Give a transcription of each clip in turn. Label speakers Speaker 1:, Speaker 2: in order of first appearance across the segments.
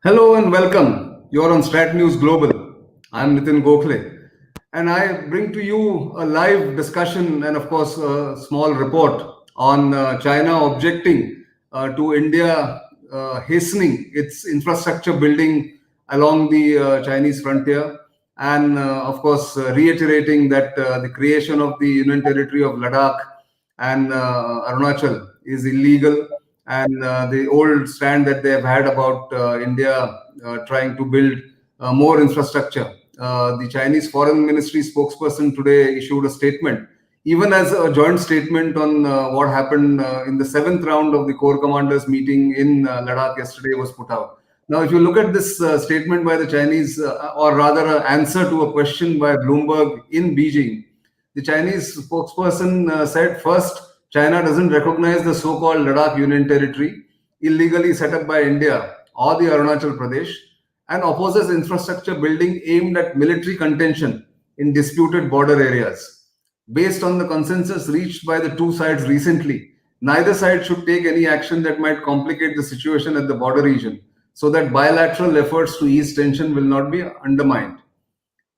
Speaker 1: Hello and welcome. You're on StratNews Global. I'm Nitin Gokhale, and I bring to you a live discussion and, of course, a small report on China objecting to India hastening its infrastructure building along the Chinese frontier, and, of course, reiterating that the creation of the Union Territory of Ladakh and Arunachal is illegal, and the old stand that they have had about India trying to build more infrastructure. The Chinese Foreign Ministry spokesperson today issued a statement, even as a joint statement on what happened in the seventh round of the Corps Commanders meeting in Ladakh yesterday was put out. Now, if you look at this statement by the Chinese, or rather an answer to a question by Bloomberg in Beijing, the Chinese spokesperson said first, China doesn't recognize the so-called Ladakh Union Territory, illegally set up by India or the Arunachal Pradesh, and opposes infrastructure building aimed at military contention in disputed border areas. Based on the consensus reached by the two sides recently, neither side should take any action that might complicate the situation at the border region, so that bilateral efforts to ease tension will not be undermined.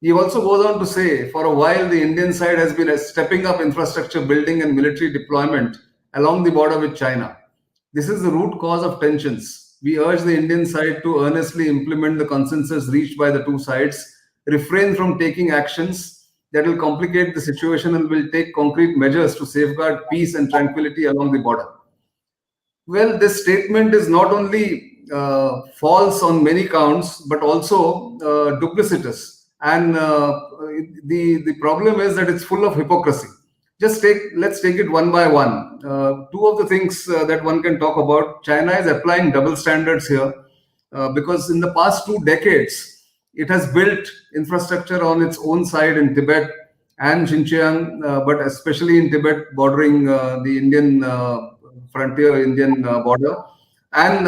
Speaker 1: He also goes on to say, for a while, the Indian side has been stepping up infrastructure building and military deployment along the border with China. This is the root cause of tensions. We urge the Indian side to earnestly implement the consensus reached by the two sides, refrain from taking actions that will complicate the situation, and will take concrete measures to safeguard peace and tranquility along the border. Well, this statement is not only false on many counts, but also duplicitous. And the problem is that it's full of hypocrisy. Let's take it one by one. Two of the things that one can talk about: China is applying double standards here, because in the past 2 decades, it has built infrastructure on its own side in Tibet and Xinjiang, but especially in Tibet, bordering the Indian frontier, Indian border. And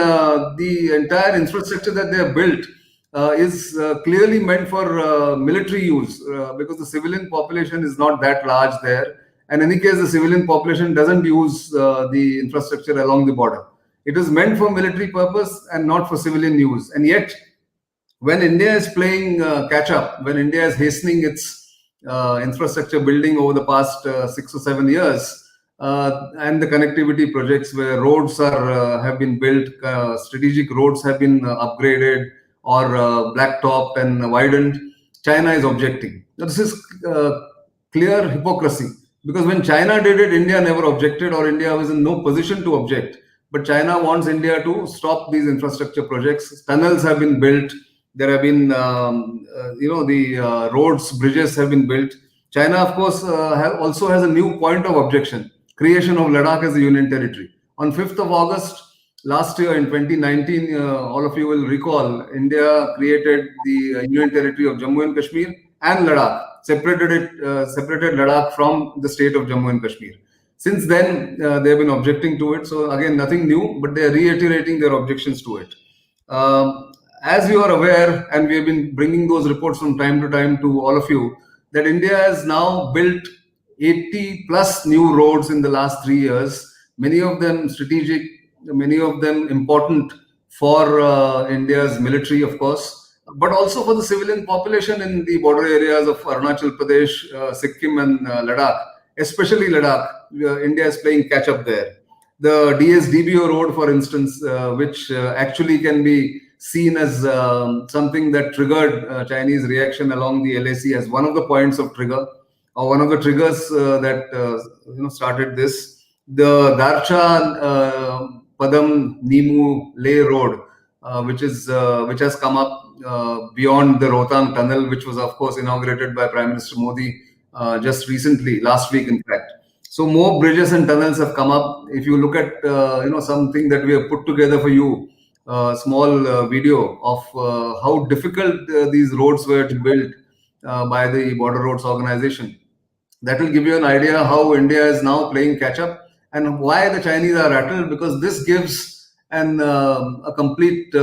Speaker 1: the entire infrastructure that they have built is clearly meant for military use, because the civilian population is not that large there. And in any case, the civilian population doesn't use the infrastructure along the border. It is meant for military purpose and not for civilian use. And yet, when India is playing catch up, when India is hastening its infrastructure building over the past 6 or 7 years, and the connectivity projects where roads have been built, strategic roads have been upgraded or blacktopped and widened, China is objecting. Now, this is clear hypocrisy, because when China did it, India never objected, or India was in no position to object. But China wants India to stop these infrastructure projects. Tunnels have been built. There have been, the roads, bridges have been built. China, of course, also has a new point of objection: creation of Ladakh as a union territory. On 5th of August last year, in 2019, all of you will recall, India created the union territory of Jammu and Kashmir and Ladakh, separated Ladakh from the state of Jammu and Kashmir. Since then, they have been objecting to it. So again, nothing new, but they are reiterating their objections to it. As you are aware, and we have been bringing those reports from time to time to all of you, that India has now built 80 plus new roads in the last 3 years, many of them strategic, many of them important for India's military, of course, but also for the civilian population in the border areas of Arunachal Pradesh, Sikkim and Ladakh, especially Ladakh. India is playing catch up there. The DS-DBO road, for instance, which actually can be seen as something that triggered Chinese reaction along the LAC as one of the points of trigger, or one of the triggers that started this. The Darcha-Padam-Nimu Leh road, which has come up beyond the Rohtang tunnel, which was, of course, inaugurated by Prime Minister Modi just recently, last week, in fact. So more bridges and tunnels have come up. If you look at something that we have put together for you, a small video of how difficult these roads were to build by the Border Roads Organization, that will give you an idea how India is now playing catch up, and why the Chinese are rattled, because this gives a complete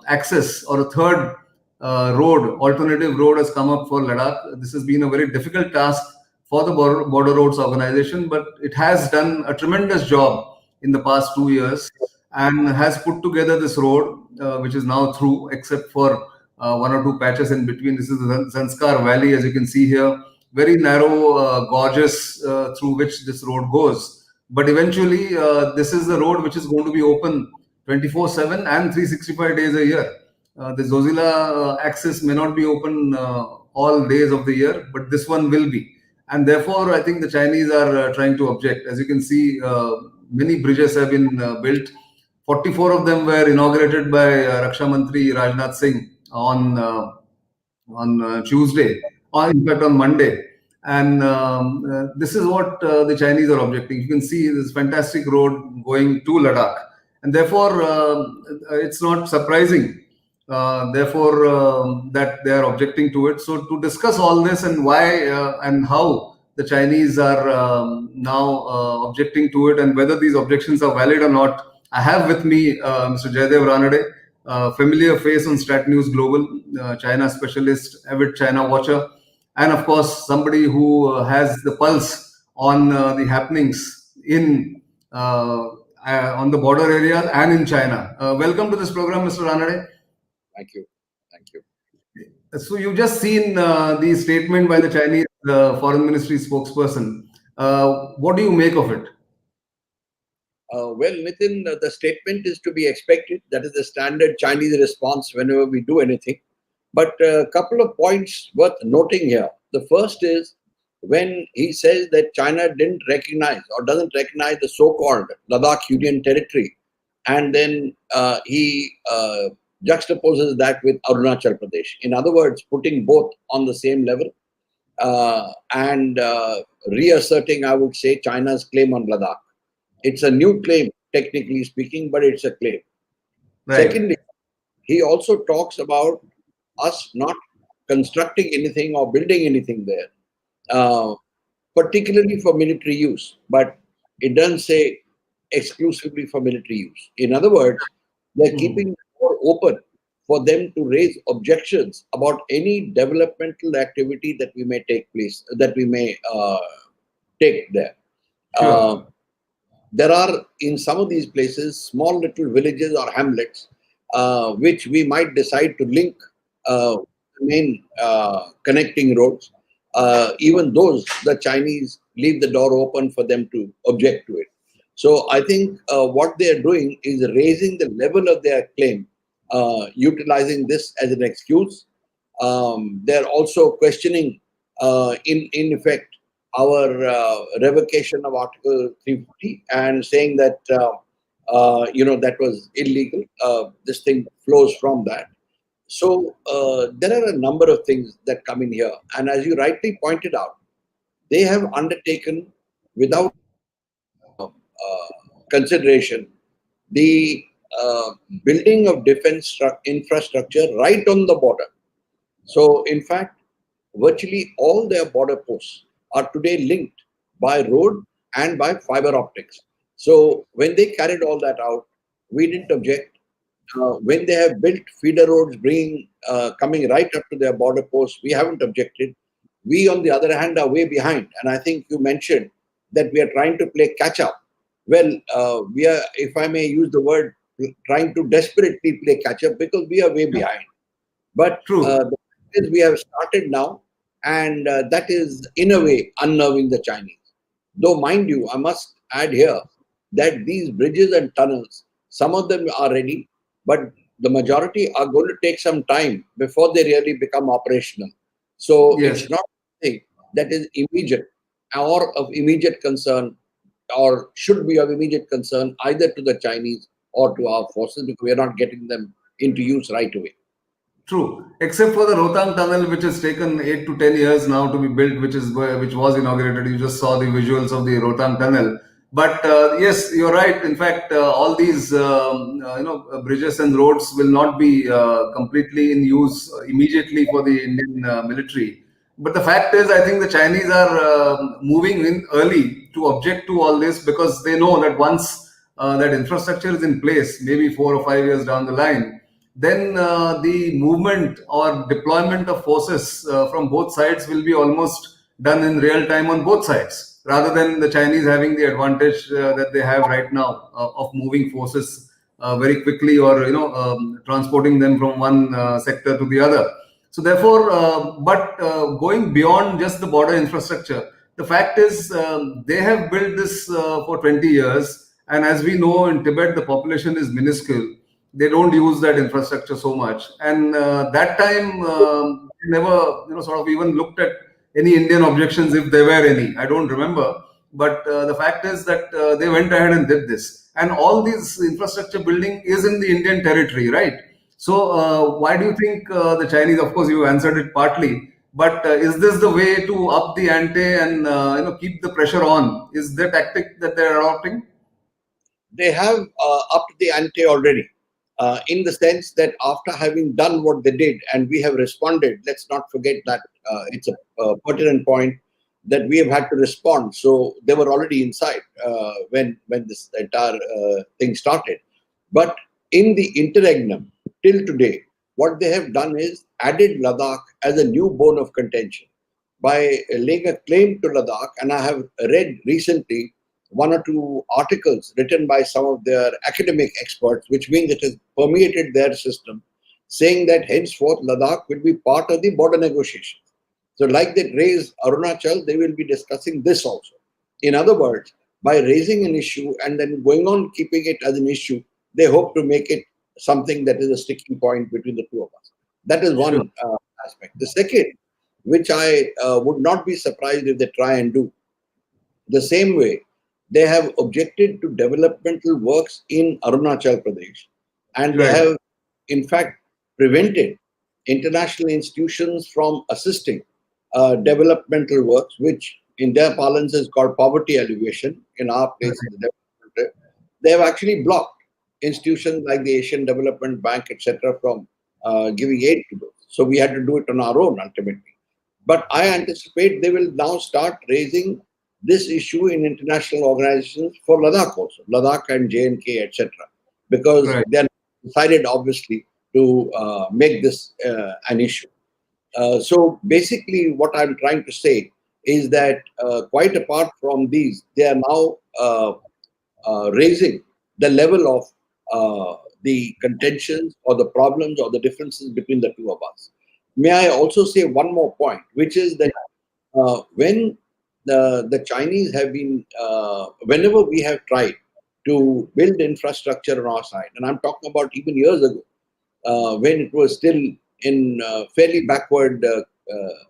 Speaker 1: access, or a third alternative road has come up for Ladakh. This has been a very difficult task for the Border Roads Organization, but it has done a tremendous job in the past 2 years. and has put together this road, which is now through, except for one or two patches in between. This is the Zanskar Valley, as you can see here. Very narrow, gorgeous, through which this road goes. But eventually, this is the road which is going to be open 24/7 and 365 days a year. The Zozila axis may not be open all days of the year, but this one will be. And therefore, I think the Chinese are trying to object. As you can see, many bridges have been built. 44 of them were inaugurated by Raksha Mantri Rajnath Singh on Tuesday, or in fact on Monday. And this is what the Chinese are objecting. You can see this fantastic road going to Ladakh. And therefore, it's not surprising, that they are objecting to it. So, to discuss all this and why and how the Chinese are now objecting to it, and whether these objections are valid or not, I have with me Mr. Jayadeva Ranade, familiar face on StratNews Global, China specialist, avid China watcher, and of course somebody who has the pulse on the happenings in on the border areas and in China. Welcome to this program, Mr. Ranade.
Speaker 2: Thank you. Thank you.
Speaker 1: So you've just seen the statement by the Chinese Foreign Ministry spokesperson. What do you make of it?
Speaker 2: Well, Nitin, the statement is to be expected. That is the standard Chinese response whenever we do anything. But a couple of points worth noting here. The first is when he says that China didn't recognize or doesn't recognize the so-called Ladakh Union Territory, and then he juxtaposes that with Arunachal Pradesh. In other words, putting both on the same level and reasserting, I would say, China's claim on Ladakh. It's a new claim, technically speaking, but it's a claim. Right. Secondly, he also talks about us not constructing anything or building anything there, particularly for military use, but it doesn't say exclusively for military use. In other words, they're keeping the door open for them to raise objections about any developmental activity that we may take place, that we may take there. Sure. There are, in some of these places, small little villages or hamlets, which we might decide to link main connecting roads. Even those, the Chinese leave the door open for them to object to it. So I think what they are doing is raising the level of their claim, utilizing this as an excuse. They're also questioning, in effect, our revocation of Article 350 and saying that, that was illegal. This thing flows from that. So there are a number of things that come in here. And as you rightly pointed out, they have undertaken without consideration the building of defense infrastructure right on the border. So in fact, virtually all their border posts are today linked by road and by fiber optics. So when they carried all that out, we didn't object. When they have built feeder roads coming right up to their border posts, we haven't objected. We, on the other hand, are way behind. And I think you mentioned that we are trying to play catch up. Well, we are, if I may use the word, trying to desperately play catch up because we are way behind. But the fact is we have started now, and that is, in a way, unnerving the Chinese. Though, mind you, I must add here that these bridges and tunnels, some of them are ready, but the majority are going to take some time before they really become operational. So it's not something that is immediate or of immediate concern, or should be of immediate concern either to the Chinese or to our forces, because we are not getting them into use right away.
Speaker 1: True, except for the Rohtang tunnel, which has taken 8 to 10 years now to be built, which was inaugurated. You just saw the visuals of the Rohtang tunnel. But yes, you're right. In fact, all these bridges and roads will not be completely in use immediately for the Indian military. But the fact is, I think the Chinese are moving in early to object to all this, because they know that once that infrastructure is in place, maybe 4 or 5 years down the line, then the movement or deployment of forces from both sides will be almost done in real time on both sides, rather than the Chinese having the advantage that they have right now of moving forces very quickly, or transporting them from one sector to the other. So therefore, going beyond just the border infrastructure, the fact is they have built this for 20 years, and as we know, in Tibet the population is minuscule. They don't use that infrastructure so much, and that time they never sort of even looked at any Indian objections, if there were any. I don't remember, but the fact is that they went ahead and did this, and all these infrastructure building is in the Indian territory, right? So why do you think the Chinese? Of course, you answered it partly, but is this the way to up the ante and keep the pressure on? Is the tactic that they're adopting?
Speaker 2: They have upped the ante already, in the sense that after having done what they did and we have responded, let's not forget that it's a pertinent point that we have had to respond. So they were already inside when this entire thing started. But in the interregnum, till today, what they have done is added Ladakh as a new bone of contention by laying a claim to Ladakh. And I have read recently one or two articles written by some of their academic experts, which means it has permeated their system, saying that henceforth Ladakh will be part of the border negotiations. So like they raised Arunachal, they will be discussing this also. In other words, by raising an issue and then going on keeping it as an issue, they hope to make it something that is a sticking point between the two of us. That is one aspect. The second, which I would not be surprised if they try and do, the same way they have objected to developmental works in Arunachal Pradesh, and they have in fact prevented international institutions from assisting developmental works, which in their parlance is called poverty alleviation. In our place, they have actually blocked institutions like the Asian Development Bank, etc., from giving aid to those. So we had to do it on our own ultimately. But I anticipate they will now start raising this issue in international organizations for Ladakh also, Ladakh and J&K, etc., because they are decided obviously to make this an issue. So basically what I'm trying to say is that quite apart from these, they are now raising the level of the contentions or the problems or the differences between the two of us. May I also say one more point, which is that when the Chinese have been, whenever we have tried to build infrastructure on our side, and I'm talking about even years ago, when it was still in fairly backward,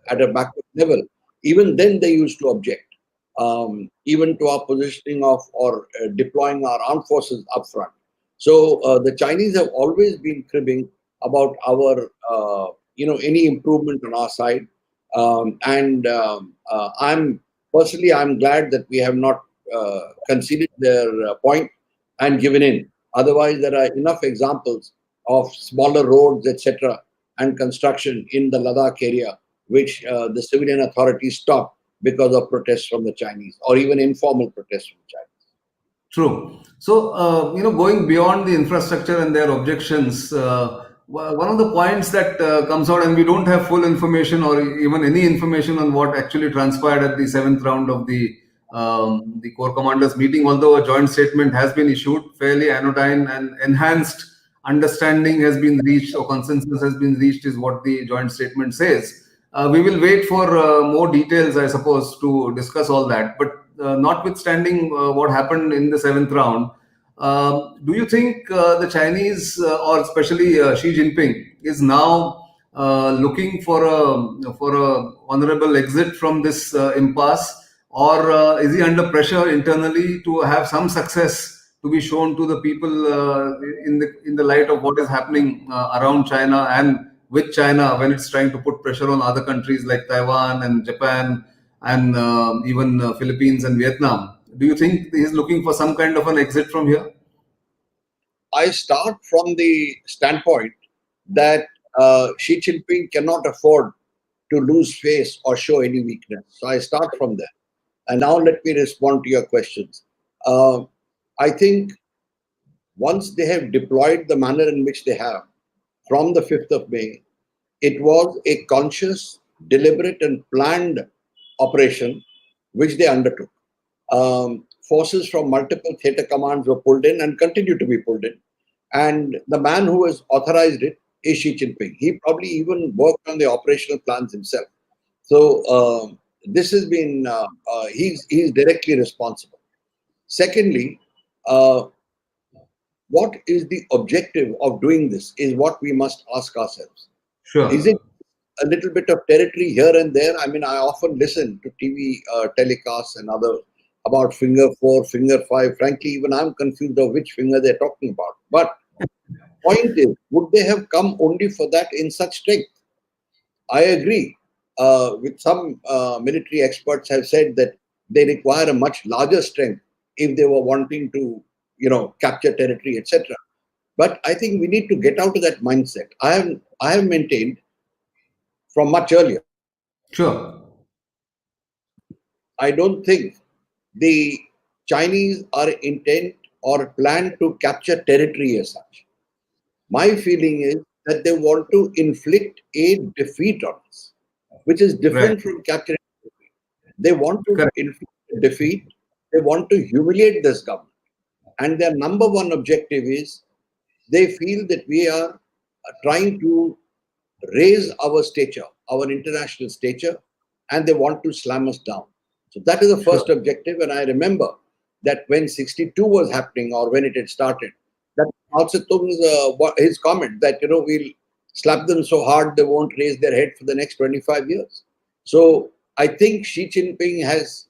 Speaker 2: at a backward level, even then they used to object, even to our positioning of or deploying our armed forces up front. So the Chinese have always been cribbing about our, any improvement on our side. I'm glad that we have not conceded their point and given in. Otherwise, there are enough examples of smaller roads, etc., and construction in the Ladakh area, which the civilian authorities stopped because of protests from the Chinese, or even informal protests from the Chinese.
Speaker 1: True. So, going beyond the infrastructure and their objections, one of the points that comes out, and we don't have full information or even any information on what actually transpired at the seventh round of the Corps Commanders meeting, although a joint statement has been issued, fairly anodyne and enhanced understanding has been reached, or consensus has been reached, is what the joint statement says. We will wait for more details, I suppose, to discuss all that. But notwithstanding what happened in the seventh round, do you think the Chinese, or especially Xi Jinping, is now looking for a honorable exit from this impasse, or is he under pressure internally to have some success to be shown to the people in the light of what is happening around China and with China, when it's trying to put pressure on other countries like Taiwan and Japan and even Philippines and Vietnam? Do you think he's looking for some kind of an exit from here?
Speaker 2: I start from the standpoint that Xi Jinping cannot afford to lose face or show any weakness. So I start from there. And now let me respond to your questions. I think once they have deployed the manner in which they have from the 5th of May, it was a conscious, deliberate and planned operation which they undertook. Forces from multiple theatre commands were pulled in and continue to be pulled in. And the man who has authorized it is Xi Jinping. He probably even worked on the operational plans himself. So this has been, he's directly responsible. Secondly, uh, what is the objective of doing this is what we must ask ourselves. Is it
Speaker 1: Sure.
Speaker 2: a little bit of territory here and there? I mean, I often listen to TV telecasts and other about finger four, finger five. Frankly, even I'm confused of which finger they're talking about. But point is, would they have come only for that in such strength? I agree with some military experts have said that they require a much larger strength if they were wanting to, capture territory, etc. But I think we need to get out of that mindset. I have maintained from much earlier.
Speaker 1: Sure.
Speaker 2: I don't think the Chinese are intent or plan to capture territory as such. My feeling is that they want to inflict a defeat on us, which is
Speaker 1: Right.
Speaker 2: different from capturing. They want to
Speaker 1: Correct.
Speaker 2: inflict a defeat. They want to humiliate this government. And their number one objective is they feel that we are trying to raise our stature, our international stature, and they want to slam us down. So that is the
Speaker 1: Sure.
Speaker 2: first objective. And I remember that when 62 was happening or when it had started, that Mao Zedong's his comment that we'll slap them so hard they won't raise their head for the next 25 years. So I think Xi Jinping has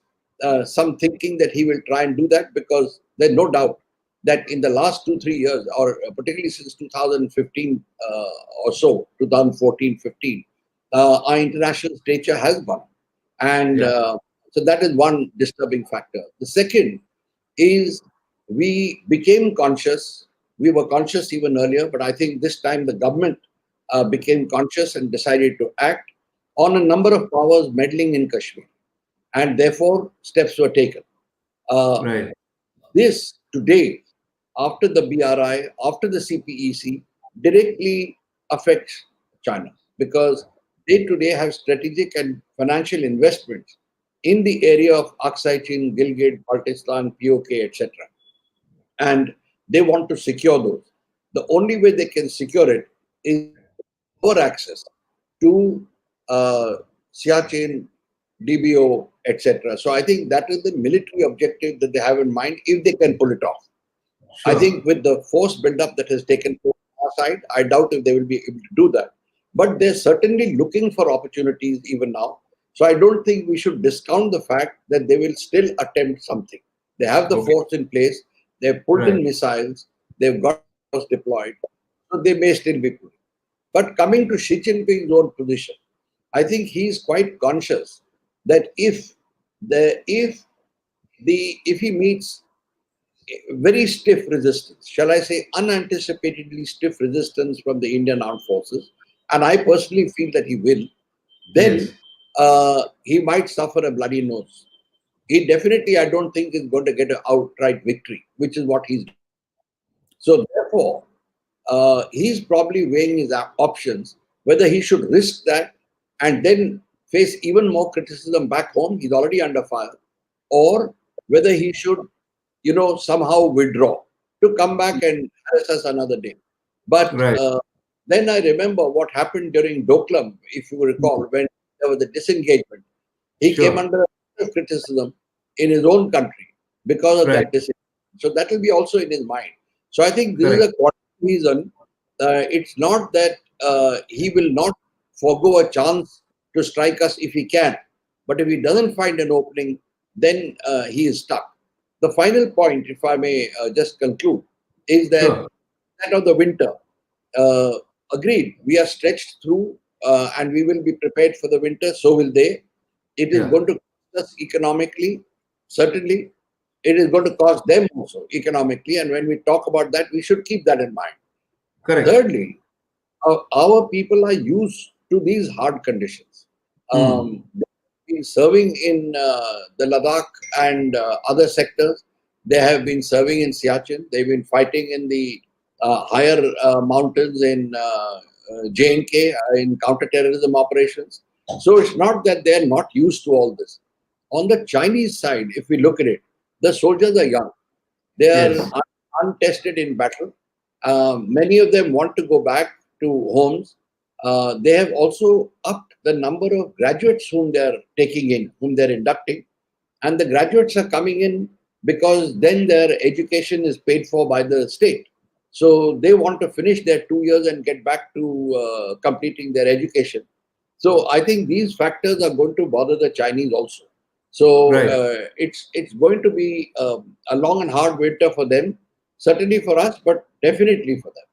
Speaker 2: some thinking that he will try and do that, because there's no doubt that in the last 2 3 years, or particularly since 2015 or so, 2014 15, our international stature has gone. And
Speaker 1: Yeah.
Speaker 2: so that is one disturbing factor. The second is we became conscious. We were conscious even earlier, but I think this time the government became conscious and decided to act on a number of powers meddling in Kashmir. And therefore, steps were taken. Uh,
Speaker 1: Right.
Speaker 2: this today, after the BRI, after the CPEC, directly affects China, because they today have strategic and financial investments in the area of Aksai Chin, Gilgit, Baltistan, POK, etc. And they want to secure those. The only way they can secure it is our access to Siachen, DBO, etc. So I think that is the military objective that they have in mind if they can pull it off. I think
Speaker 1: Sure.
Speaker 2: with the force buildup that has taken place on our side, I doubt if they will be able to do that. But they're certainly looking for opportunities even now. So I don't think we should discount the fact that they will still attempt something. They have the
Speaker 1: Okay.
Speaker 2: force in place, they've pulled
Speaker 1: Right.
Speaker 2: in missiles, they've got force deployed, so they may still be pulling. But coming to Xi Jinping's own position, I think he's quite conscious that if he meets very stiff resistance, shall I say, unanticipatedly stiff resistance from the Indian armed forces, and I personally feel that he will, then
Speaker 1: Yes.
Speaker 2: he might suffer a bloody nose. He definitely, I don't think, is going to get an outright victory, which is what he's doing. So, therefore, he's probably weighing his options, whether he should risk that and then face even more criticism back home. He's already under fire, or whether he should, somehow withdraw to come back and harass us another day. But
Speaker 1: Right.
Speaker 2: then I remember what happened during Doklam, if you recall, when there was a disengagement. He came
Speaker 1: Sure.
Speaker 2: under a lot of criticism in his own country because of
Speaker 1: Right.
Speaker 2: that disengagement. So that will be also in his mind. So I think this is
Speaker 1: Correct.
Speaker 2: a quarter reason. It's not that he will not forego a chance to strike us if he can, but if he doesn't find an opening, then he is stuck. The final point, if I may just conclude, is
Speaker 1: Sure.
Speaker 2: that of the winter. Uh, Agreed, we are stretched through and we will be prepared for the winter, so will they. It is
Speaker 1: Yeah.
Speaker 2: going to cost us economically, certainly. It is going to cost them also economically. And when we talk about that, we should keep that in mind.
Speaker 1: Correct.
Speaker 2: Thirdly, our people are used to these hard conditions.
Speaker 1: Hmm.
Speaker 2: They've been serving in the Ladakh and other sectors. They have been serving in Siachen. They've been fighting in the higher mountains in J&K in counterterrorism operations. So it's not that they're not used to all this. On the Chinese side, if we look at it, the soldiers are young. They are
Speaker 1: Yes.
Speaker 2: untested in battle, Many of them want to go back to homes. They have also upped the number of graduates whom they are taking in, whom they are inducting. And the graduates are coming in because then their education is paid for by the state. So they want to finish their 2 years and get back to completing their education. So I think these factors are going to bother the Chinese also. So
Speaker 1: Right.
Speaker 2: It's going to be a long and hard winter for them, certainly for us, but definitely for them.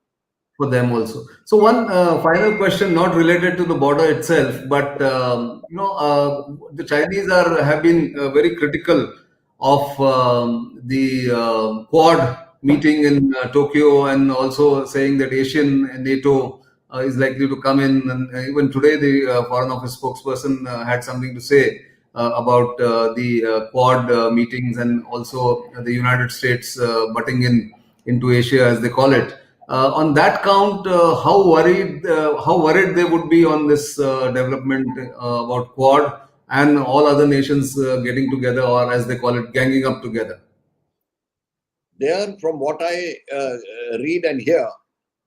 Speaker 1: For them also. So one final question, not related to the border itself, but the Chinese have been very critical of the Quad meeting in Tokyo, and also saying that Asian NATO is likely to come in. And even today, the Foreign Office spokesperson had something to say about the Quad meetings, and also the United States butting in into Asia, as they call it. On that count, how worried they would be on this development about Quad and all other nations getting together, or as they call it, ganging up together?
Speaker 2: They are, from what I read and hear,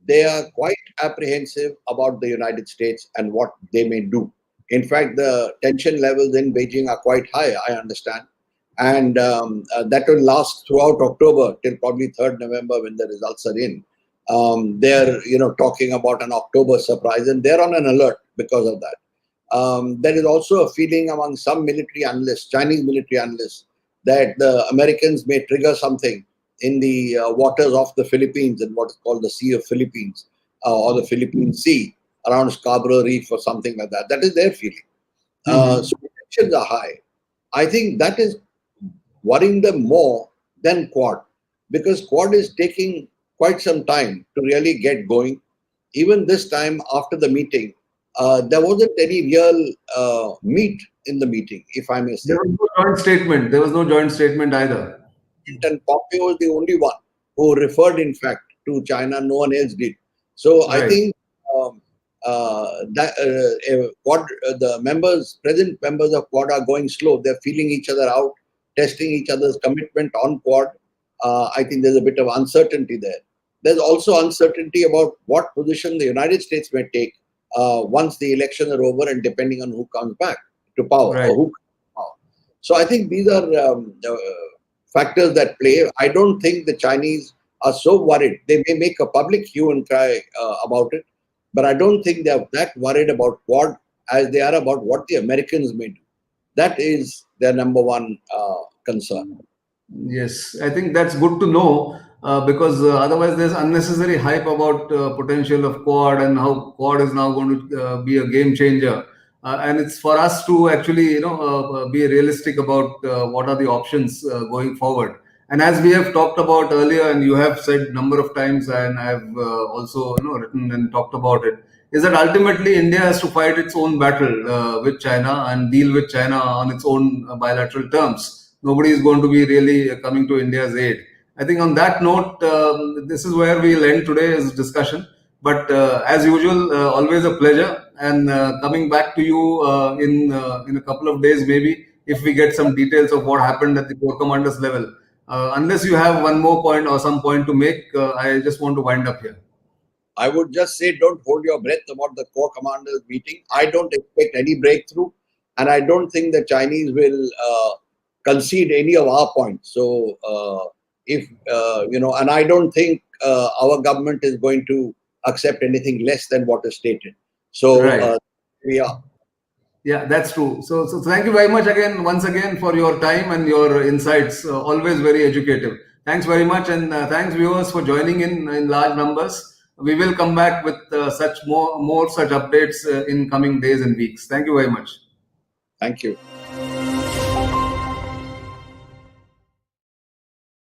Speaker 2: they are quite apprehensive about the United States and what they may do. In fact, the tension levels in Beijing are quite high, I understand. And that will last throughout October till probably 3rd November when the results are in. They're talking about an October surprise, and they're on an alert because of that. There is also a feeling among some military analysts, Chinese military analysts, that the Americans may trigger something in the waters of the Philippines, in what is called the Sea of Philippines, or the Philippine Sea, around Scarborough Reef or something like that. That is their feeling. So tensions are high. I think that is worrying them more than Quad, because Quad is taking quite some time to really get going. Even this time after the meeting, there wasn't any real meat in the meeting, if I may say.
Speaker 1: There was no joint statement. There was no joint statement either.
Speaker 2: And Pompeo was the only one who referred, in fact, to China. No one else did. So I
Speaker 1: Right.
Speaker 2: think Quad, the present members of Quad are going slow. They're feeling each other out, testing each other's commitment on Quad. I think there's a bit of uncertainty there. There's also uncertainty about what position the United States may take once the elections are over, and depending on who comes back to power,
Speaker 1: Right.
Speaker 2: or who comes to power. So I think these are factors that play. I don't think the Chinese are so worried. They may make a public hue and cry about it, but I don't think they're that worried about Quad as they are about what the Americans may do. That is their number one concern.
Speaker 1: Yes, I think that's good to know, because otherwise there's unnecessary hype about potential of Quad and how Quad is now going to be a game changer. And it's for us to actually, be realistic about what are the options going forward. And as we have talked about earlier, and you have said number of times, and I have also, written and talked about it, is that ultimately India has to fight its own battle with China and deal with China on its own bilateral terms. Nobody is going to be really coming to India's aid. I think on that note, this is where we'll end today's discussion. But as usual, always a pleasure. And coming back to you in a couple of days, maybe, if we get some details of what happened at the Corps Commanders level. Unless you have one more point or some point to make, I just want to wind up here.
Speaker 2: I would just say, don't hold your breath about the Corps Commanders meeting. I don't expect any breakthrough, and I don't think the Chinese will concede any of our points. So, and I don't think our government is going to accept anything less than what is stated. So,
Speaker 1: Right.
Speaker 2: we are.
Speaker 1: Yeah, that's true. So thank you very much once again, for your time and your insights. Always very educative. Thanks very much, and thanks viewers for joining in large numbers. We will come back with such more such updates in coming days and weeks. Thank you very much.
Speaker 2: Thank you.